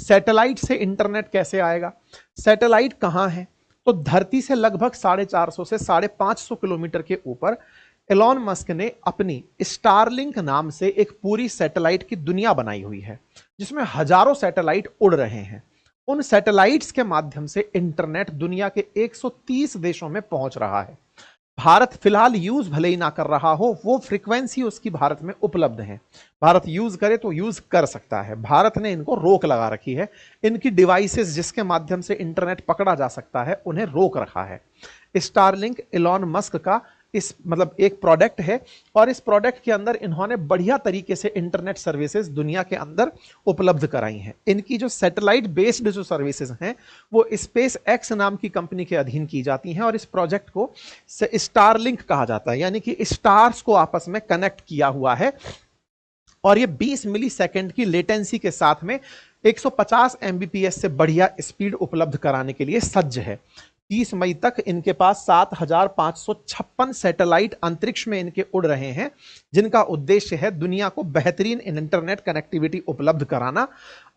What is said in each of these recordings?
Satellite से internet कैसे आएगा? सैटेलाइट कहां है? तो धरती से लगभग 450 से 550 किलोमीटर के ऊपर एलॉन मस्क ने अपनी स्टारलिंक नाम से एक पूरी सैटेलाइट की दुनिया बनाई हुई है, जिसमें हजारों सैटेलाइट उड़ रहे हैं। उन सैटेलाइट्स के माध्यम से इंटरनेट दुनिया के 130 देशों में पहुंच रहा है। भारत फिलहाल यूज भले ही ना कर रहा हो, वो फ्रीक्वेंसी उसकी भारत में उपलब्ध है। भारत यूज करे तो यूज कर सकता है। भारत ने इनको रोक लगा रखी है। इनकी डिवाइसेस जिसके माध्यम से इंटरनेट पकड़ा जा सकता है, उन्हें रोक रखा है। स्टारलिंक एलॉन मस्क का इस मतलब एक प्रोडक्ट है, और इस प्रोडक्ट के अंदर इन्होंने बढ़िया तरीके से इंटरनेट सर्विसेज दुनिया के अंदर उपलब्ध कराई हैं। इनकी जो सैटेलाइट बेस्ड जो सर्विसेज हैं वो स्पेस एक्स नाम की कंपनी के अधीन की जाती हैं, और इस प्रोजेक्ट को स्टारलिंक कहा जाता है, यानी कि स्टार्स को आपस में कनेक्ट किया हुआ है। और ये 20 मिली सेकेंड की लेटेंसी के साथ में 150 एमबीपीएस से बढ़िया स्पीड उपलब्ध कराने के लिए सज्ज है। 30 मई तक इनके पास 7,556 सैटेलाइट अंतरिक्ष में इनके उड़ रहे हैं, जिनका उद्देश्य है दुनिया को बेहतरीन इंटरनेट कनेक्टिविटी उपलब्ध कराना।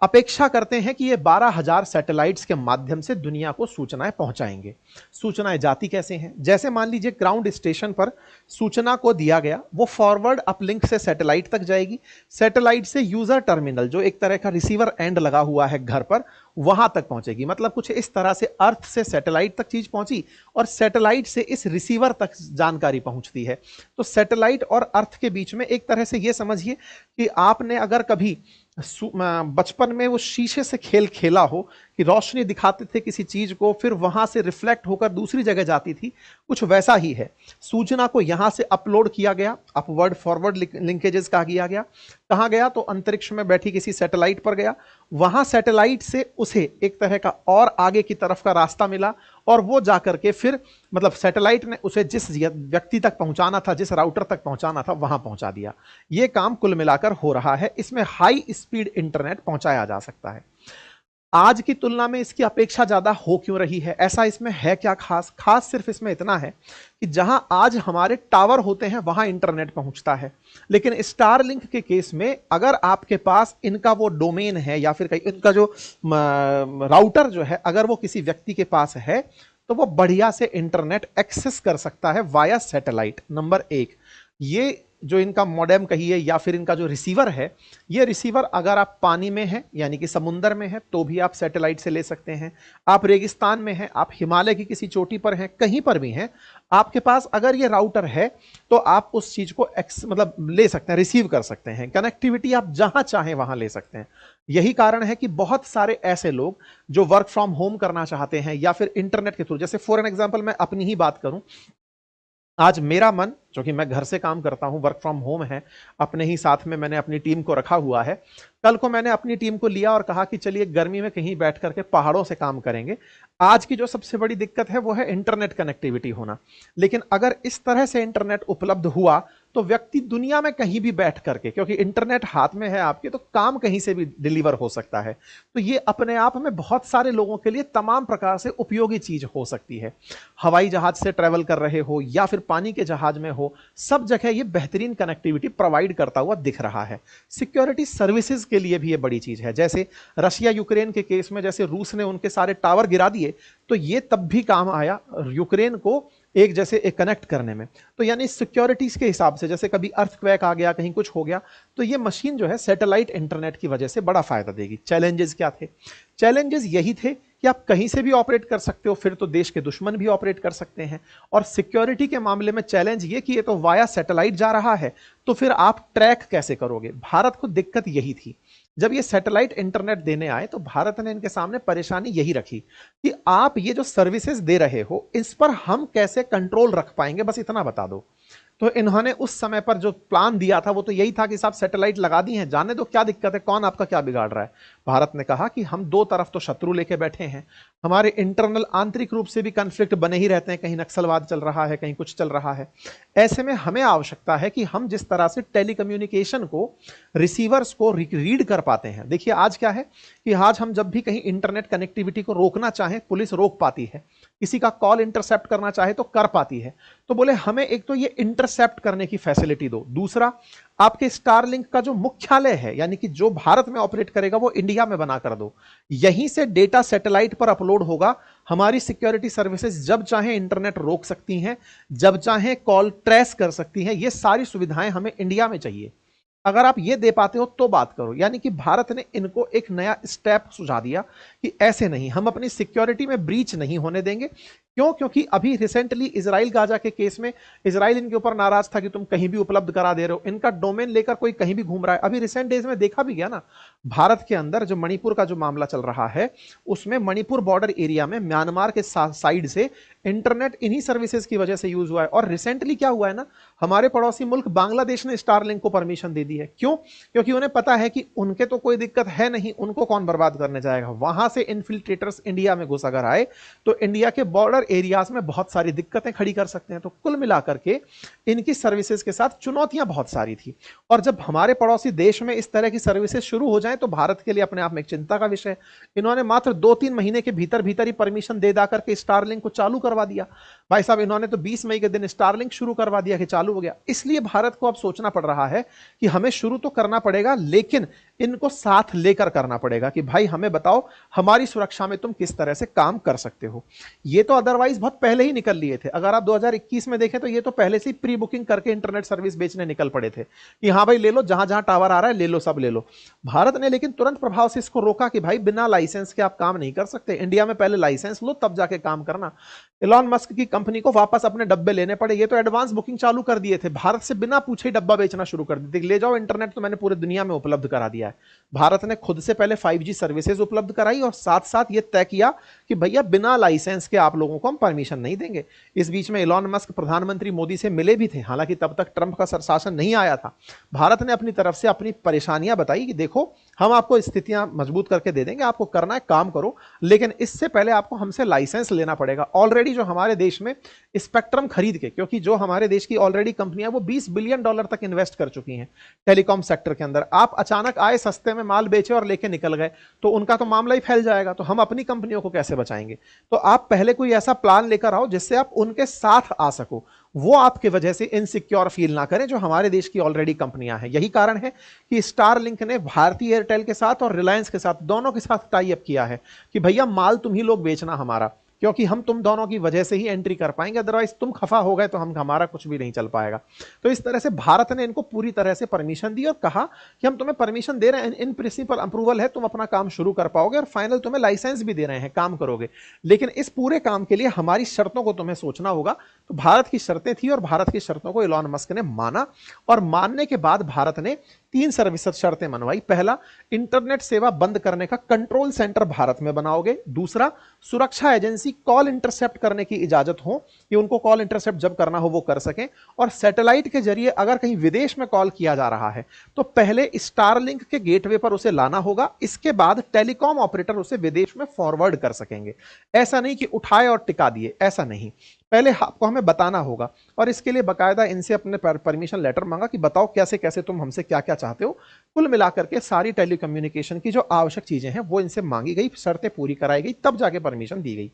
अपेक्षा करते हैं कि ये 12,000 सैटेलाइट्स के माध्यम से दुनिया को सूचनाएं पहुंचाएंगे। सूचनाएं जाती कैसे हैं? जैसे मान लीजिए ग्राउंड स्टेशन पर सूचना को दिया गया, वो फॉरवर्ड अपलिंक से सैटेलाइट तक जाएगी। सैटेलाइट से यूजर टर्मिनल, जो एक तरह का रिसीवर एंड लगा हुआ है घर पर, वहां तक पहुंचेगी। मतलब कुछ इस तरह से अर्थ से सैटेलाइट तक चीज पहुंची, और सैटेलाइट से इस रिसीवर तक जानकारी पहुंचती है। तो सैटेलाइट और अर्थ के बीच में एक तरह से यह समझिए कि आपने अगर कभी बचपन में वो शीशे से खेल खेला हो कि रोशनी दिखाते थे किसी चीज को, फिर वहां से रिफ्लेक्ट होकर दूसरी जगह जाती थी, कुछ वैसा ही है। सूचना को यहां से अपलोड किया गया, अपवर्ड फॉरवर्ड लिंकेजेस का किया गया। कहां गया? तो अंतरिक्ष में बैठी किसी सैटेलाइट पर गया। वहां सैटेलाइट से उसे एक तरह का और आगे की तरफ का रास्ता मिला, और वो जाकर के फिर मतलब सैटेलाइट ने उसे जिस व्यक्ति तक पहुंचाना था, जिस राउटर तक पहुंचाना था, वहां पहुंचा दिया। यह काम कुल मिलाकर हो रहा है। इसमें हाई स्पीड इंटरनेट पहुंचाया जा सकता है। आज की तुलना में इसकी अपेक्षा ज्यादा हो क्यों रही है? ऐसा इसमें है क्या खास? खास सिर्फ इसमें इतना है कि जहां आज हमारे टावर होते हैं वहां इंटरनेट पहुंचता है, लेकिन स्टारलिंक के केस में अगर आपके पास इनका वो डोमेन है, या फिर इनका जो राउटर जो है, अगर वो किसी व्यक्ति के पास है, तो वो बढ़िया से इंटरनेट एक्सेस कर सकता है वाया सैटेलाइट। नंबर एक, ये जो इनका मॉडेम कहिए या फिर इनका जो रिसीवर है, ये रिसीवर अगर आप पानी में हैं यानी कि समुंदर में है तो भी आप सैटेलाइट से ले सकते हैं। आप रेगिस्तान में हैं, आप हिमालय की किसी चोटी पर हैं, कहीं पर भी हैं, आपके पास अगर ये राउटर है तो आप उस चीज को मतलब ले सकते हैं, रिसीव कर सकते हैं। कनेक्टिविटी आप जहां चाहें वहां ले सकते हैं। यही कारण है कि बहुत सारे ऐसे लोग जो वर्क फ्रॉम होम करना चाहते हैं या फिर इंटरनेट के थ्रू, जैसे फॉर एन एग्जाम्पल मैं अपनी ही बात करूं, आज मेरा मन, जो कि मैं घर से काम करता हूं, वर्क फ्रॉम होम है, अपने ही साथ में मैंने अपनी टीम को रखा हुआ है। कल को मैंने अपनी टीम को लिया और कहा कि चलिए गर्मी में कहीं बैठ करके पहाड़ों से काम करेंगे। आज की जो सबसे बड़ी दिक्कत है वो है इंटरनेट कनेक्टिविटी होना। लेकिन अगर इस तरह से इंटरनेट उपलब्ध हुआ तो व्यक्ति दुनिया में कहीं भी बैठ करके, क्योंकि इंटरनेट हाथ में है आपके, तो काम कहीं से भी डिलीवर हो सकता है। तो ये अपने आप में बहुत सारे लोगों के लिए तमाम प्रकार से उपयोगी चीज हो सकती है। हवाई जहाज से ट्रेवल कर रहे हो या फिर पानी के जहाज में हो, सब जगह ये बेहतरीन कनेक्टिविटी प्रोवाइड करता हुआ दिख रहा है। सिक्योरिटी सर्विसेज के लिए भी ये बड़ी चीज है। जैसे रशिया यूक्रेन के केस में, जैसे रूस ने उनके सारे टावर गिरा दिए, तो ये तब भी काम आया यूक्रेन को एक जैसे एक कनेक्ट करने में। तो यानी सिक्योरिटीज के हिसाब से, जैसे कभी अर्थक्वेक आ गया, कहीं कुछ हो गया, तो ये मशीन जो है सैटेलाइट इंटरनेट की वजह से बड़ा फायदा देगी। चैलेंजेस क्या थे? चैलेंजेस यही थे कि आप कहीं से भी ऑपरेट कर सकते हो, फिर तो देश के दुश्मन भी ऑपरेट कर सकते हैं। और सिक्योरिटी के मामले में चैलेंज ये कि ये तो वाया सैटेलाइट जा रहा है, तो फिर आप ट्रैक कैसे करोगे? भारत को दिक्कत यही थी। जब ये सैटेलाइट इंटरनेट देने आए तो भारत ने इनके सामने परेशानी यही रखी कि आप ये जो सर्विसेज दे रहे हो, इस पर हम कैसे कंट्रोल रख पाएंगे, बस इतना बता दो। तो इन्होंने उस समय पर जो प्लान दिया था वो तो यही था कि साहब सैटेलाइट लगा दी हैं, जाने दो, क्या दिक्कत है, कौन आपका क्या बिगाड़ रहा है। भारत ने कहा कि हम दो तरफ तो शत्रु लेके बैठे हैं, हमारे इंटरनल आंतरिक रूप से भी कन्फ्लिक्ट बने ही रहते हैं, कहीं नक्सलवाद चल रहा है, कहीं कुछ चल रहा है। ऐसे में हमें आवश्यकता है कि हम जिस तरह से टेलीकम्युनिकेशन को, रिसीवर्स को रीड कर पाते हैं। देखिए आज क्या है कि आज हम जब भी कहीं इंटरनेट कनेक्टिविटी को रोकना चाहें, पुलिस रोक पाती है, किसी का कॉल इंटरसेप्ट करना चाहे तो कर पाती है। तो बोले हमें एक तो ये इंटरसेप्ट करने की फैसिलिटी दो। दूसरा, आपके स्टारलिंक का जो मुख्यालय है यानी कि जो भारत में ऑपरेट करेगा वो इंडिया में बना कर दो, यहीं से डेटा सैटेलाइट पर अपलोड होगा। हमारी सिक्योरिटी सर्विसेज जब चाहे इंटरनेट रोक सकती हैं, जब चाहे कॉल ट्रेस कर सकती हैं। ये सारी सुविधाएं हमें इंडिया में चाहिए। अगर आप ये दे पाते हो तो बात करो। यानी कि भारत ने इनको एक नया स्टेप सुझा दिया कि ऐसे नहीं, हम अपनी सिक्योरिटी में ब्रीच नहीं होने देंगे। क्यों? क्योंकि अभी रिसेंटली इजराइल गाजा के केस में इजराइल इनके ऊपर नाराज था कि तुम कहीं भी उपलब्ध करा दे रहे हो, इनका डोमेन लेकर कोई कहीं भी घूम रहा है। अभी रिसेंट डेज में देखा भी गया ना, भारत के अंदर जो मणिपुर का जो मामला चल रहा है, उसमें मणिपुर बॉर्डर एरिया में म्यांमार के साइड से इंटरनेट इन्हीं सर्विसेज की वजह से यूज हुआ है। और रिसेंटली क्या हुआ है ना, हमारे पड़ोसी मुल्क बांग्लादेश ने स्टारलिंक को परमिशन दे दी है। क्यों? क्योंकि उन्हें पता है कि उनके तो कोई दिक्कत है नहीं, उनको कौन बर्बाद करने जाएगा। वहां से इन्फिल्ट्रेटर्स इंडिया में घुस अगर आए तो इंडिया के बॉर्डर एरियाज में बहुत सारी दिक्कतें खड़ी कर सकते हैं। तो कुल मिलाकर के इनकी सर्विसेज के साथ चुनौतियां बहुत सारी थी। और जब हमारे पड़ोसी देश में इस तरह की सर्विसेज शुरू हो जाए तो भारत के लिए अपने आप में एक चिंता का विषय है। इन्होंने मात्र 2-3 महीने के भीतर भीतर ही परमिशन दे दाकर के स्टारलिंक को चालू करवा दिया। भाई साहब, इन्होंने तो 20 मई के दिन स्टारलिंक शुरू करवा दिया कि चालू हो गया। इसलिए भारत को अब सोचना पड़ रहा है कि हमें शुरू तो करना पड़ेगा, लेकिन इनको साथ लेकर करना पड़ेगा कि भाई हमें बताओ हमारी सुरक्षा में तुम किस तरह से काम कर सकते हो। ये तो अदरवाइज बहुत पहले ही निकल लिए थे। अगर आप 2021 में देखें तो ये तो पहले से ही प्री बुकिंग करके इंटरनेट सर्विस बेचने निकल पड़े थे कि हाँ भाई ले लो, जहां जहां टावर आ रहा है ले लो, सब ले लो। भारत ने लेकिन तुरंत प्रभाव से इसको रोका कि भाई बिना लाइसेंस के आप काम नहीं कर सकते, इंडिया में पहले लाइसेंस लो तब जाके काम करना। इलॉन मस्क की कंपनी को वापस अपने डब्बे लेने पड़े। ये तो एडवांस बुकिंग चालू कर दिए थे, भारत से बिना पूछे ही डब्बा बेचना शुरू कर दिए थे। ले जाओ, इंटरनेट तो मैंने पूरे दुनिया में उपलब्ध करा दिया है। भारत ने खुद से पहले 5G सर्विसेज उपलब्ध कराई और साथ साथ ये तय किया कि भैया बिना लाइसेंस के आप लोगों को हम परमिशन नहीं देंगे। इस बीच में इलॉन मस्क प्रधानमंत्री मोदी से मिले भी थे, हालांकि तब तक ट्रंप का शासन नहीं आया था। भारत ने अपनी तरफ से अपनी परेशानियां बताई कि देखो हम आपको स्थितियां मजबूत करके दे देंगे, आपको करना है काम करो, लेकिन इससे पहले आपको हमसे लाइसेंस लेना पड़ेगा। ऑलरेडी जो हमारे देश में स्पेक्ट्रम खरीद के, क्योंकि जो हमारे देश की ऑलरेडी कंपनियां वो $20 बिलियन तक इन्वेस्ट कर चुकी हैं टेलीकॉम सेक्टर के अंदर, आप अचानक आए, सस्ते में माल बेचे और लेके निकल गए तो उनका तो मामला ही फैल जाएगा। तो हम अपनी कंपनियों को कैसे बचाएंगे? तो आप पहले कोई ऐसा प्लान लेकर आओ जिससे आप उनके साथ आ सको, वो आपकी वजह से इनसिक्योर फील ना करें जो हमारे देश की ऑलरेडी कंपनियां हैं। यही कारण है कि स्टारलिंक ने भारतीय एयरटेल के साथ और रिलायंस के साथ, दोनों के साथ टाई अप किया है कि भैया माल तुम ही लोग बेचना हमारा, क्योंकि हम तुम दोनों की वजह से ही एंट्री कर पाएंगे, अदरवाइज तुम खफा हो गए तो हमारा कुछ भी नहीं चल पाएगा। तो इस तरह से भारत ने इनको पूरी तरह से परमिशन दी और कहा कि हम तुम्हें परमिशन दे रहे हैं, इन प्रिंसिपल अप्रूवल है, तुम अपना काम शुरू कर पाओगे और फाइनल तुम्हें लाइसेंस भी दे रहे हैं, काम करोगे, लेकिन इस पूरे काम के लिए हमारी शर्तों को तुम्हें सोचना होगा। तो भारत की शर्तें थी और भारत की शर्तों को इलॉन मस्क ने माना और मानने के बाद भारत ने 3 सर्विस शर्तें मनवाई। पहला, इंटरनेट सेवा बंद करने का कंट्रोल सेंटर भारत में बनाओगे। दूसरा, सुरक्षा एजेंसी कॉल इंटरसेप्ट करने की इजाजत हो कि उनको कॉल इंटरसेप्ट जब करना हो वो कर सकें। और सैटेलाइट के जरिए अगर कहीं विदेश में कॉल किया जा रहा है तो पहले स्टारलिंक के गेटवे पर उसे लाना होगा, इसके बाद टेलीकॉम ऑपरेटर उसे विदेश में फॉरवर्ड कर सकेंगे। ऐसा नहीं कि उठाए और टिका दिए, ऐसा नहीं, पहले आपको हमें बताना होगा। और इसके लिए बाकायदा इनसे अपने परमिशन लेटर मांगा कि बताओ कैसे कैसे तुम हमसे क्या क्या चाहते हो। कुल मिलाकर के सारी टेलीकम्युनिकेशन की जो आवश्यक चीजें हैं वो इनसे मांगी गई, शर्तें पूरी कराई गई, तब जाके परमिशन दी गई।